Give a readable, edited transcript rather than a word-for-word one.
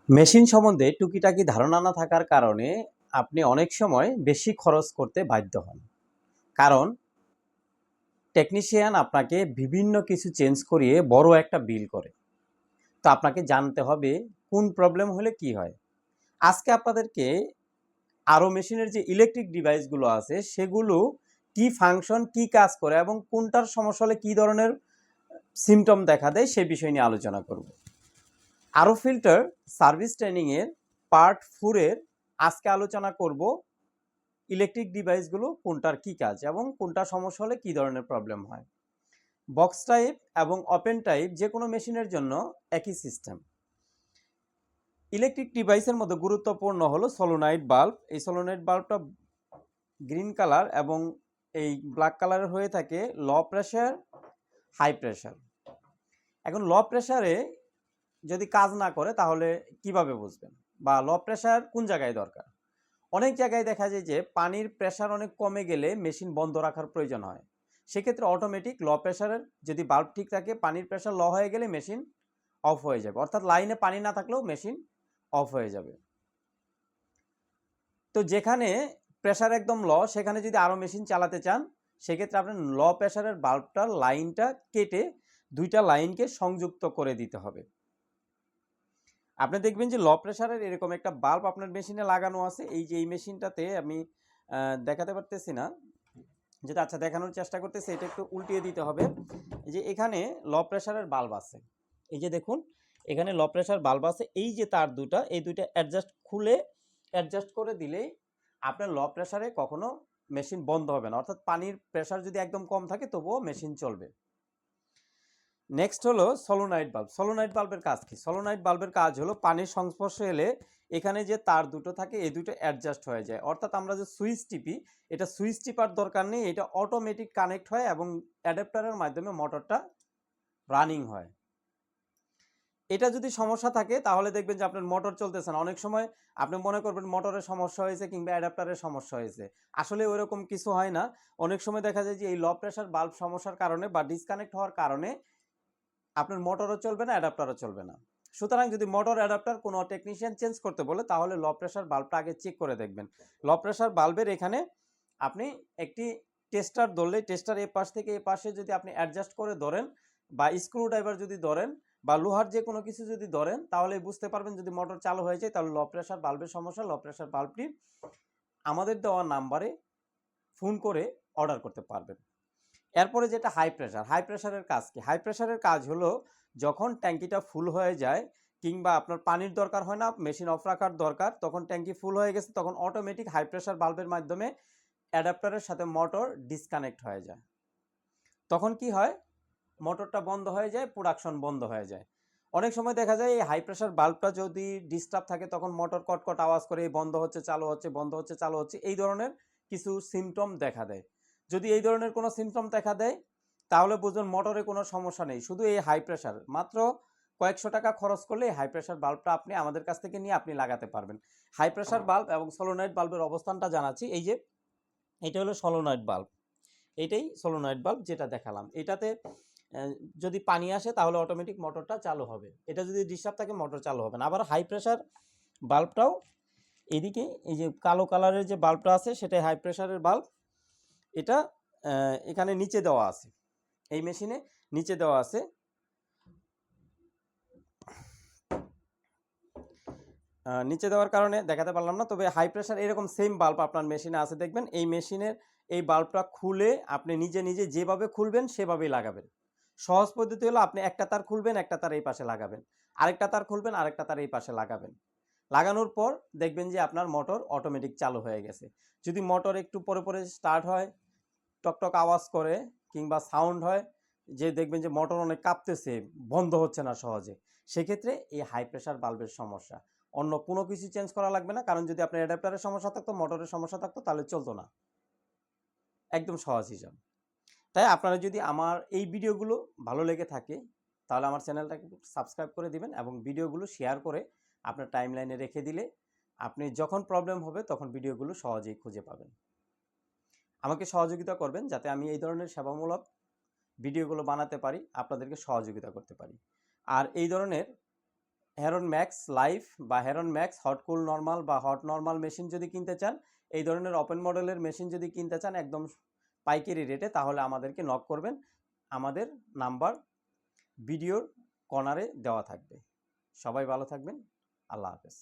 Machine সম্বন্ধে টুকিটাকি ধারণা না থাকার কারণে আপনি অনেক সময় বেশি খরচ করতে বাধ্য হন। কারণ টেকনিশিয়ান আপনাকে বিভিন্ন কিছু চেঞ্জ করিয়ে বড় একটা বিল করে। তো আপনাকে জানতে হবে কোন প্রবলেম হলে কি হয়। আজকে আপনাদেরকে আরও মেশিনের যে ইলেকট্রিক ডিভাইসগুলো আছে সেগুলো কি ফাংশন, কি কাজ করে এবং কোনটার সমস্যা হলে কী ধরনের সিমটম দেখা দেয় সে বিষয় নিয়ে আলোচনা করব। আরও ফিল্টার সার্ভিস ট্রেনিংয়ের পার্ট 4 এর আজকে আলোচনা করব ইলেকট্রিক ডিভাইসগুলো কোনটার কি কাজ এবং কোনটা সমস্যা হলে কি ধরনের প্রবলেম হয়। বক্স টাইপ এবং ওপেন টাইপ যে কোনো মেশিনের জন্য একই সিস্টেম। ইলেকট্রিক ডিভাইসের মধ্যে গুরুত্বপূর্ণ হলো সলোনয়েড বাল্ব। এই সলোনয়েড বাল্বটা গ্রিন কালার এবং এই ব্ল্যাক কালারের হয়ে থাকে লো প্রেশার, হাই প্রেশার। এখন লো প্রেশারে যদি কাজ না করে তাহলে কিভাবে বুঝবেন, বা লো প্রেশার কোন জায়গায় দরকার? অনেক জায়গায় দেখা যায় যে পানির প্রেশার অনেক কমে গেলে মেশিন বন্ধ রাখার প্রয়োজন হয়। সেক্ষেত্রে অটোমেটিক লো প্রেশারের যদি বাল্ব ঠিক থাকে, পানির প্রেশার লো হয়ে গেলে মেশিন অফ হয়ে যাবে, অর্থাৎ লাইনে পানি না থাকলেও মেশিন অফ হয়ে যাবে। তো যেখানে প্রেশার একদম লো সেখানে যদি আরও মেশিন চালাতে চান সেক্ষেত্রে আপনার লো প্রেশারের বাল্বটার লাইনটা কেটে দুইটা লাইনকে সংযুক্ত করে দিতে হবে। আপনি দেখবেন যে লো প্রেশারের এরকম একটা বাল্ব আপনার মেশিনে লাগানো আছে। এই যে এই মেশিনটাতে আমি দেখাতে পারতেছি না, যেটা আচ্ছা দেখানোর চেষ্টা করতেছি, এটা একটু উল্টিয়ে দিতে হবে। এই যে এখানে লো প্রেশারের বাল্ব আছে, এই যে দেখুন এখানে লো প্রেশার বাল্ব আছে। এই যে তার দুটা, এই দুইটা অ্যাডজাস্ট করে দিলেই আপনার লো প্রেশারে কখনো মেশিন বন্ধ হবে না, অর্থাৎ পানির প্রেশার যদি একদম কম থাকে তবুও মেশিন চলবে। নেক্সট হলো সলোনয়েড বাল্ব। সলোনয়েড বাল্বের কাজ কি? সলোনয়েড বাল্বের কাজ হলো পানির সংস্পর্শে এলে এখানে যে তার দুটো থাকে এই দুটো অ্যাডজাস্ট হয়ে যায়, অর্থাৎ আমরা যে সুইচ টিপি এটা সুইচ টিপার দরকার নেই, এটা অটোমেটিক কানেক্ট হয় এবং অ্যাডাপ্টারের মাধ্যমে মোটরটা রানিং হয়। এটা যদি সমস্যা থাকে তাহলে দেখবেন যে আপনার মোটর চলতেছে না। অনেক সময় আপনি মনে করবেন মোটরের সমস্যা হয়েছে কিংবা অ্যাডাপ্টারের সমস্যা হয়েছে, আসলে ওইরকম কিছু হয় না। অনেক সময় দেখা যায় যে এই লো প্রেশার বাল্ব সমস্যার কারণে বা ডিসকানেক্ট হওয়ার কারণে আপনার মোটরও চলবে না, অ্যাডাপ্টারও চলবে না। সুতরাং যদি মোটর অ্যাডাপ্টার কোনো টেকনিশিয়ান চেঞ্জ করতে বলে তাহলে লো প্রেশার বাল্বটা আগে চেক করে দেখবেন। লো প্রেশার বাল্বের এখানে আপনি একটি টেস্টার ধরলে টেস্টার এ পাশ থেকে এ পাশে যদি আপনি অ্যাডজাস্ট করে ধরেন বা স্ক্রু ড্রাইভার যদি ধরেন বা লোহার যে কোনো কিছু যদি ধরেন তাহলে বুঝতে পারবেন যদি মোটর চালু হয়ে যায় তাহলে লো প্রেশার বাল্বের সমস্যা। লো প্রেশার বাল্বটি আমাদের দেওয়া নাম্বারে ফোন করে অর্ডার করতে পারবেন। এরপরে যেটা হাই প্রেশার, হাই প্রেশারের কাজ কি? হাই প্রেশারের কাজ হলো যখন ট্যাঙ্কিটা ফুল হয়ে যায় কিংবা আপনার পানির দরকার হয় না, মেশিন অফ রাখার দরকার, তখন ট্যাঙ্কি ফুল হয়ে গেছে, তখন অটোমেটিক হাই প্রেশার বাল্বের মাধ্যমে অ্যাডাপ্টারের সাথে মোটর ডিসকানেক্ট হয়ে যায়। তখন কি হয়? মোটরটা বন্ধ হয়ে যায়, প্রোডাকশন বন্ধ হয়ে যায়। অনেক সময় দেখা যায় এই হাই প্রেশার বাল্বটা যদি ডিস্টার্ব থাকে তখন মোটর কটকট আওয়াজ করে বন্ধ হচ্ছে চালু হচ্ছে, বন্ধ হচ্ছে চালু হচ্ছে, এই ধরনের কিছু সিমটম দেখা দেয়। যদি এই ধরনের কোনো সিমটম দেখা দেয় তাহলে বুঝবেন মোটরে কোনো সমস্যা নেই, শুধু এই হাই প্রেশার। মাত্র কয়েকশো টাকা খরচ করলে এই হাই প্রেশার বাল্বটা আপনি আমাদের কাছ থেকে নিয়ে আপনি লাগাতে পারবেন। হাই প্রেশার বাল্ব এবং সলোনয়েড বাল্বের অবস্থানটা জানাচ্ছি। এই যে এটা হলো সলোনয়েড বাল্ব, এটাই সলোনয়েড বাল্ব যেটা দেখালাম। এটাতে যদি পানি আসে তাহলে অটোমেটিক মোটরটা চালু হবে, এটা যদি ডিস্টার্ব থাকে মোটর চালু হবে না। আবার হাই প্রেশার বাল্বটাও এদিকে এই যে কালো কালারের যে বাল্বটা আছে সেটাই হাই প্রেশারের বাল্ব। এটা এখানে নিচে দেওয়া আছে, এই মেশিনে নিচে দেওয়া আছে। নিচে দেওয়ার কারণে দেখাতে পারলাম না, তবে হাই প্রেশার এরকম সেম বাল্ব আপনার মেশিনে আছে দেখবেন। এই মেশিনের এই বাল্বটা খুলে আপনি নিজে নিজে যেভাবে খুলবেন সেভাবেই লাগাবেন। সহজ পদ্ধতি হলো আপনি একটা তার খুলবেন, একটা তার এই পাশে লাগাবেন, আরেকটা তার খুলবেন, আরেকটা তার এই পাশে লাগাবেন। লাগানোর পর দেখবেন যে আপনার মোটর অটোমেটিক চালু হয়ে গেছে। যদি মোটর একটু পরে পরে স্টার্ট হয়, টকটক আওয়াজ করে কিংবা সাউন্ড হয়, যে দেখবেন যে মোটর অনেক কাঁপতেছে, বন্ধ হচ্ছে না সহজে, সেক্ষেত্রে এই হাই প্রেশার বাল্বের সমস্যা। অন্য কোনো কিছু চেঞ্জ করা লাগবে না, কারণ যদি আপনার অ্যাডাপ্টারের সমস্যা থাকতো, মোটরের সমস্যা থাকতো তাহলে চলতো না। একদম সহজ হিসাব। তাই আপনারা যদি আমার এই ভিডিওগুলো ভালো লেগে থাকে তাহলে আমার চ্যানেলটাকে সাবস্ক্রাইব করে দিবেন এবং ভিডিওগুলো শেয়ার করে আপনার টাইমলাইনে রেখে দিলে আপনি যখন প্রবলেম হবে তখন ভিডিওগুলো সহজেই খুঁজে পাবেন। আমাকে সহযোগিতা করবেন যাতে আমি এই ধরনের সেবামূলক ভিডিওগুলো বানাতে পারি, আপনাদেরকে সহযোগিতা করতে পারি। আর এই ধরনের হেরন ম্যাক্স লাইফ বা হেরন ম্যাক্স হট কুল নর্মাল বা হট নর্মাল মেশিন যদি কিনতে চান, এই ধরনের ওপেন মডেলের মেশিন যদি কিনতে চান একদম পাইকারি রেটে, তাহলে আমাদেরকে নক করবেন। আমাদের নাম্বার ভিডিওর কর্নারে দেওয়া থাকবে। সবাই ভালো থাকবেন। আল্লাহ হাফেজ।